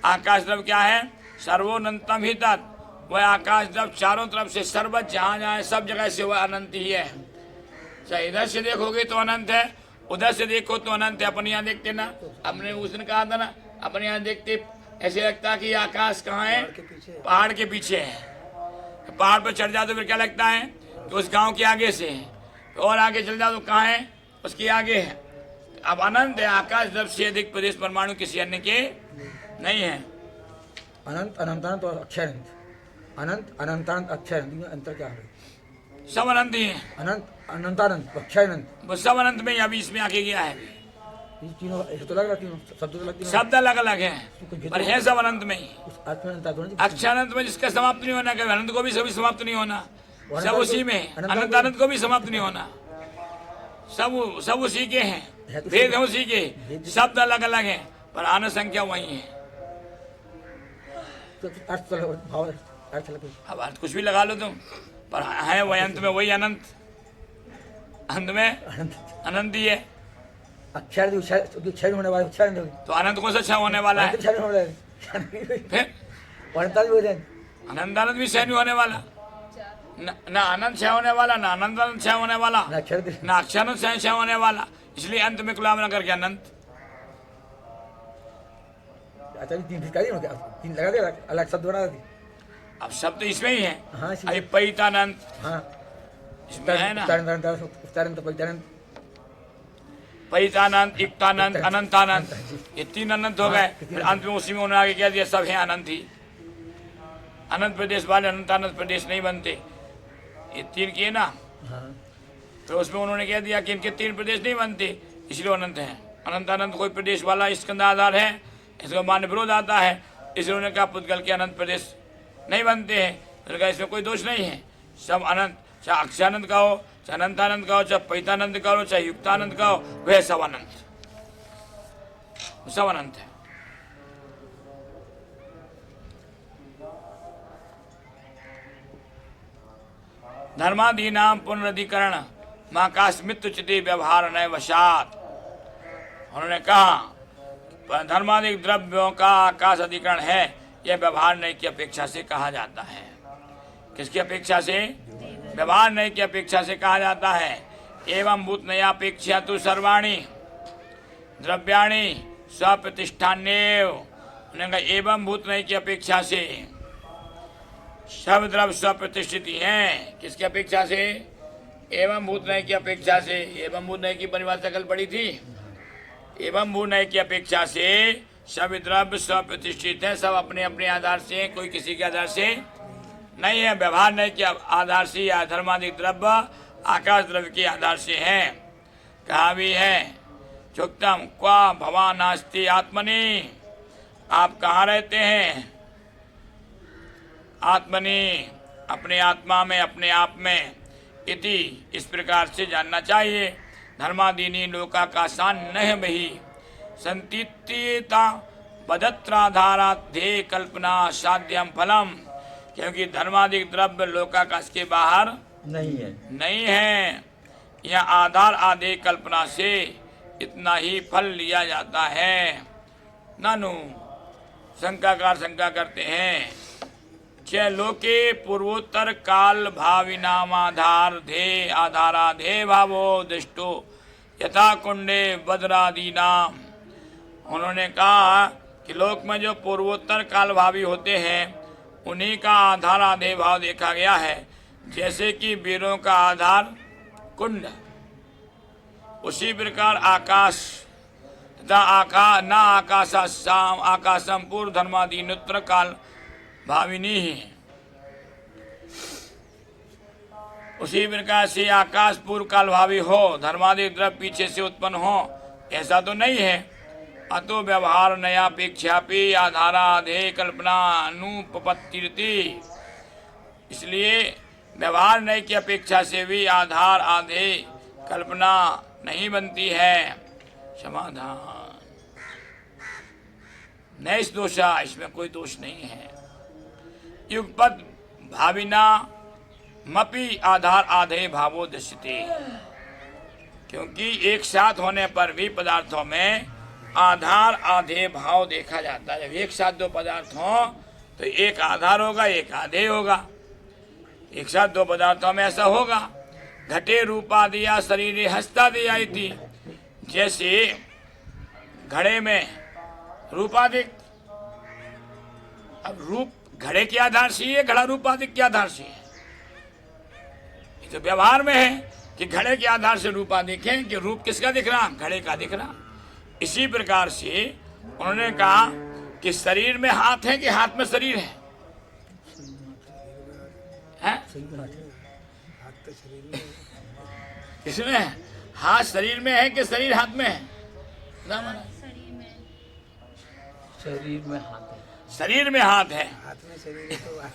आकाश द्रव्य क्या है? सर्वोनंतम ही तत्। वह आकाश द्रव्य चारों तरफ से सर्वत्र जहाँ जहाँ सब जगह से वह अनंत ही है। चाहे इधर से देखोगे तो अनंत है, उधर से देखो तो अनंत है। अपन यहाँ देखते ना, अपने उस दिन कहा था ना, अपने यहाँ देखते ऐसे लगता कि आकाश कहाँ है? पहाड़ के पीछे है। पहाड़ पर चढ़ जाओ तो फिर क्या लगता है कि उस गांव के आगे से है, और आगे चल जाओ तो कहाँ है? उसके आगे है। अब अनंत है। आकाश द्रव्य से अधिक प्रदेश परमाणु किसी अन्य के नहीं है। अनंत अनंतानंत और अक्षय अनंत। अनंत अनंतानंत अक्षय अनंत में अंतर क्या है? सब अनंत ही है। अनंत अनंतानंत अक्षय अनंत, वो सब अनंत में ही अभी इसमें आके गया है। ये तीनों ऐसे तो लग रहा, तीनों शब्द तो लगती शब्द अलग अलग है पर है सब अनंत में ही। अर्थ में अंतर तो नहीं। अक्षय अनंत में जिसका समाप्त नहीं होना, कभी अनंत को भी सभी समाप्त नहीं होना, सब उसी में है। अनंत अनंत को भी समाप्त नहीं होना, सब उसी के हैं। भेद है उसी के, शब्द अलग अलग है पर आना संख्या वही है। तो अर्थ तो भाव अर्थ लगे। अब अर्थ कुछ भी लगा लो तुम, पर है वही अंत में वही अनंत। अंत में अनंत ही है। अक्षर क्षय होने वाला क्षय नहीं होगी, तो अनंत कौन सा क्षय होने वाला है? क्षय होने वाला है। फिर अनंत भी हो जाए। अनंत अनंत भी क्षय नहीं होने वाला। न अनंत क्षय होने वाला, ना अनंत अनंत क्षय होने वाला, ना अक्षर ना अक्षर क्षय होने वाला। इसलिए अंत में गुलाम न करके अनंत। अच्छा तीन भिकारी हो गया, तीन लगा दे, अलग शब्द बना दी। अब शब्द तो इसमें ही है। हाँ, इसमें। अभी पैतानंत हाँ इसमें है ना। उच्चारण पैतानंत, इक्तानंत, अनंतानंत, ये तीन अनंत हो गए। फिर अंत में उसी में उन्होंने आगे कह दिया सब है अनंत ही। अनंत प्रदेश वाले अनंतानंत प्रदेश नहीं बनते। ये तीन किए ना, तो उसमें उन्होंने कह दिया कि इनके तीन प्रदेश नहीं बनते, इसलिए अनंत है। अनंतानंत कोई प्रदेश वाला स्कंद आधार है, इसका मान्य विरोध आता है, इसलिए उन्होंने कहा पुद्गल के अनंत प्रदेश नहीं बनते हैं। तो कहा इसमें कोई दोष नहीं है, सब अनंत। चाहे अक्षानंद का हो, चाहे अनंतानंद का हो, चाहे पैतानंद का हो, चाहे युक्तानंद का हो, वह सब अनंत, सब अनंत है। धर्मादीनाम पुनरधिकरण महाकास्मित उचिति व्यवहार नय वशात। उन्होंने कहा धर्मादिक द्रव्यों का आकाश अधिकरण है, यह व्यवहार नय की अपेक्षा से कहा जाता है। किसकी अपेक्षा से? व्यवहार नय की अपेक्षा से कहा जाता है। एवं भूत नयापेक्षा तो सर्वाणी द्रव्याणी स्वप्रतिष्ठान्येव। उन्होंने कहा एवं भूत नय की अपेक्षा से सब द्रव्य स्वप्रतिष्ठित हैं। किसकी अपेक्षा से? एवं भूत नय की अपेक्षा से। एवं भूत नय की परिभाषा कल पड़ी थी। एवं भूत नय की अपेक्षा से सब द्रव्य स्वप्रतिष्ठित है, सब अपने अपने आधार से, कोई किसी के आधार से नहीं है। व्यवहार नय के आधार से या धर्मादिक द्रव्य आकाश द्रव्य के आधार से है। कहा भी है चुक्तम क्वा भवान नास्ति आत्मनि, आप कहाँ रहते हैं? आत्मनि, अपने आत्मा में, अपने आप में। इति, इस प्रकार से जानना चाहिए। धर्मादीनी लोकाकाशान नह बही संतीता बदत्राधाराध्ये कल्पना साध्यम फलम। क्योंकि धर्मादिक द्रव्य लोकाकाश के बाहर नहीं है। यह आधार आदि कल्पना से इतना ही फल लिया जाता है। नानु शंकाकार शंका करते हैं च लोके पूर्वोत्तर काल भाविनामाधार धे आधाराधे भावो दृष्टो यथा कुंडे बद्रादि नाम। उन्होंने कहा कि लोक में जो पूर्वोत्तर काल भावी होते हैं उन्हीं का आधार आधेय भाव देखा गया है। जैसे कि वीरों का आधार कुंड, उसी प्रकार आकाश तथा आकाशम पूर्व धर्मादीनोत्तर काल भाविनी है। उसी प्रकार से आकाश पूर्व काल भावी हो, धर्मादि द्रव्य पीछे से उत्पन्न हो, ऐसा तो नहीं है। अतो व्यवहार नयापेक्षापि आधाराधेय कल्पना अनुपपत्तिरति। इसलिए व्यवहार नय की अपेक्षा से भी आधार आधेय कल्पना नहीं बनती है। समाधान नैष दोषा, इसमें कोई दोष नहीं है। युगपद भाविना मपि आधार आधेय भावो दृश्यते, क्योंकि एक साथ होने पर भी पदार्थों में आधार आधेय भाव देखा जाता है। जब एक साथ दो पदार्थ हों तो एक आधार होगा, एक आधेय होगा। एक साथ दो पदार्थों में ऐसा होगा। घटे रूपादिया शरीरे हस्तादिया इति, जैसे घड़े में रूपादिक, अब रूप घड़े के आधार से है, घड़ा रूपादिक के आधार से है। ये तो व्यवहार में है कि घड़े के आधार से रूपादिक है, कि रूप किसका दिख रहा, घड़े का दिख रहा। इसी प्रकार से उन्होंने कहा कि शरीर में हाथ है कि हाथ में शरीर है, हैं? हाथ तो शरीर में है। किसमें हाथ शरीर में है कि शरीर हाथ में है? शरीर में हाथ है। शरीर में हाथ है, हाथ में शरीर है तो हाथ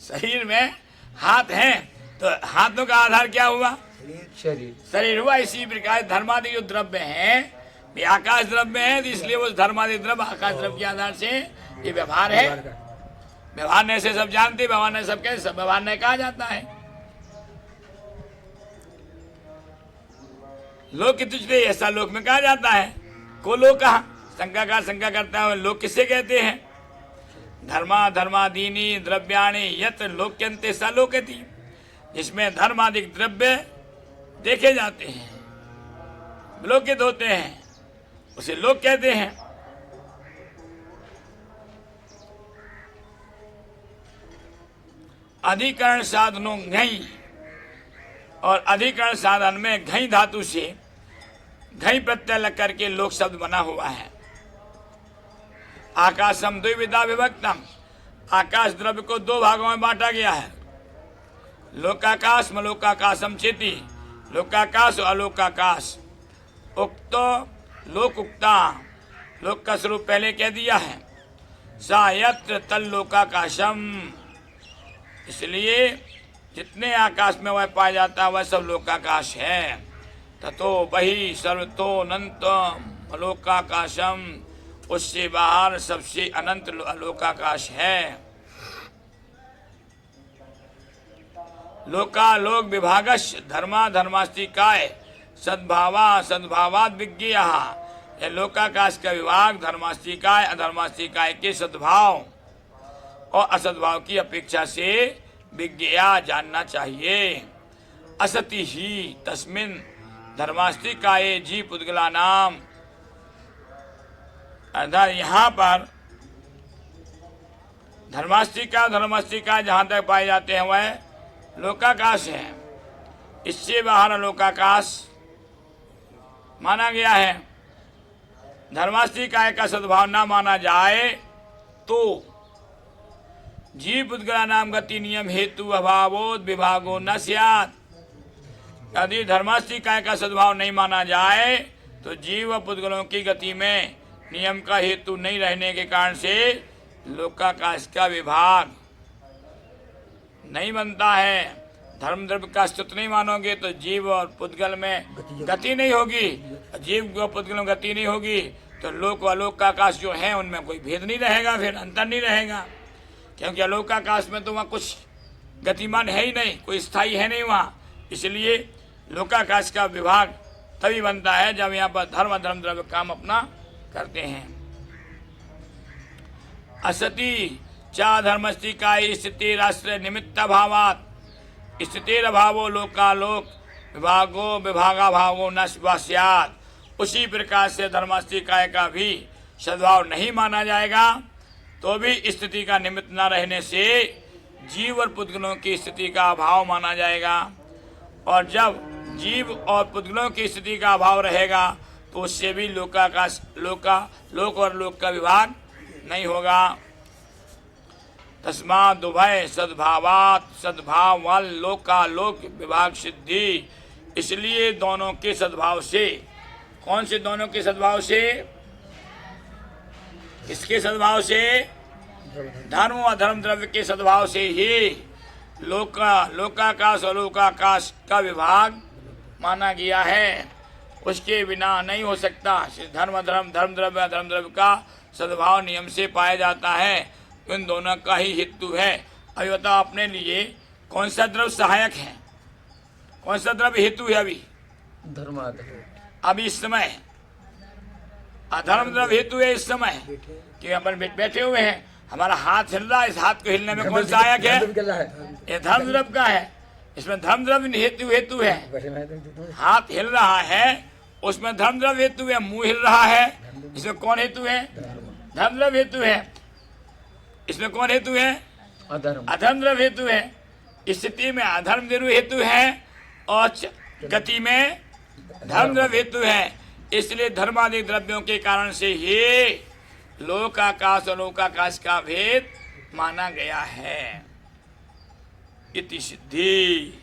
शरीर में हाथ है, तो हाथों का आधार क्या हुआ? शरीर शरीर हुआ। इसी प्रकार धर्मादि जो द्रव्य है ये आकाश द्रव्य है, तो इसलिए वो धर्मादि द्रव्य आकाश द्रव्य के आधार से ये व्यवहार है। व्यवहार ने से सब जानते, व्यवहार ने सब कहे, सब व्यवहार ने कहा जाता है। लोक की तुझे ऐसा लोक में कहा जाता है। को लोक कहा, शंका करता है, लोक किसे कहते हैं? धर्मादीनी द्रव्याणि यत लोक्यन्ते स लोकति, जिसमें धर्मादिक द्रव्य देखे जाते हैं, विलोकित होते हैं, उसे लोक कहते हैं। अधिकरण साधनों घई, और अधिकरण साधन में घई धातु से घई प्रत्यय लग करके लोक शब्द बना हुआ है। आकाशम द्विविधा विभक्तम, आकाश द्रव्य को दो भागों में बांटा गया है। लोकाकाश मलोकाकाशम चेति, लोकाकाश और अलोकाकाश। उक्तो लोक उक्ता, लोक का स्वरूप पहले कह दिया है। सा यत्र तल लोकाकाशम, इसलिए जितने आकाश में वह पाया जाता है वह सब लोकाकाश है। ततो वही सर्वतो अनंत अलोकाकाशम, उससे बाहर सबसे अनंत अलोकाकाश है। लोकालोक विभागश धर्मा धर्मास्तिकाय सद्भावा सद्भावाद विज्ञेय, यह लोकाकाश का विभाग धर्मास्तिकाय अधर्मास्तिकाय के सद्भाव और असद्भाव की अपेक्षा से विज्ञेया जानना चाहिए। असति ही तस्मिन धर्मास्तिकाये जी पुद्गला नाम, अर्थात यहाँ पर धर्मास्तिका जहाँ तक पाए जाते हैं वह लोकाकाश है। इससे बाहर अलोकाकाश माना गया है। धर्मास्तिकाय का सद्भाव न माना जाए तो जीव पुद्गला नाम गति नियम हेतु अभावोद विभागो न स्यात्। यदि धर्मास्तिकाय का सद्भाव नहीं माना जाए तो जीव व पुद्गलों की गति में नियम का हेतु नहीं रहने के कारण से लोकाकाश का विभाग नहीं बनता है। धर्म द्रव्य का अस्तित्व नहीं मानोगे तो जीव और पुद्गल में गति नहीं होगी, जीव व पुद्गल में गति नहीं होगी तो लोक व अलोक का आकाश जो है उनमें कोई भेद नहीं रहेगा, फिर अंतर नहीं रहेगा। क्योंकि अलोक का आकाश में तो वहाँ कुछ गतिमान है ही नहीं, कोई स्थायी है नहीं वहाँ। इसलिए लोकाकाश का विभाग तभी बनता है जब यहाँ पर धर्म धर्म द्रव्य काम अपना करते हैं। असति चा धर्मस्तिकाय स्थिति राष्ट्र निमित्त भावात, स्थितिर अभावो लोकालोक विभागो विभागा भावो न स्यात्। उसी प्रकार से धर्मास्तिकाय का भी सद्भाव नहीं माना जाएगा तो भी स्थिति का निमित्त न रहने से जीव और पुद्गलों की स्थिति का अभाव माना जाएगा। और जब जीव और पुद्गलों की स्थिति का अभाव रहेगा तो उससे भी लोक और लोक का विभाग नहीं होगा। तस्मात् उभय सद्भावात् सद्भाव वाल लोकालोक विभाग सिद्धि। इसलिए दोनों के सद्भाव से, कौन से दोनों के सद्भाव से, किसके सद्भाव से? धर्म और धर्म द्रव्य के सद्भाव से ही लोकाकाश और लोकाकाश का विभाग माना गया है। उसके बिना नहीं हो सकता। धर्म द्रव्य का सद्भाव नियम से पाया जाता है। इन दोनों का ही हेतु है। अभी बताओ अपने लिए कौन सा द्रव्य सहायक है, कौन सा द्रव्य हेतु है? अभी धर्माधर्म अभी इस समय अधर्म द्रव्य हेतु है। इस समय कि अपन बैठे हुए हैं, हमारा हाथ हिल रहा है, इस हाथ को हिलने में कौन सहायक है? ये धर्म द्रव्य का है। इसमें धर्म द्रव्य हेतु है। हाथ हिल रहा है, उसमें धर्म द्रव्य हेतु है। मुंह हिल रहा है, इसमें कौन हेतु है? धर्म द्रव्य हेतु है। इसमें कौन हेतु है? अधर्म द्रव्य हेतु है। स्थिति में अधर्म द्रव्य हेतु है और गति में धर्म द्रव्य हेतु है। इसलिए धर्मादि द्रव्यों के कारण से ही लोकाकाश और लोकाकाश का भेद माना गया है। इति सिद्धि।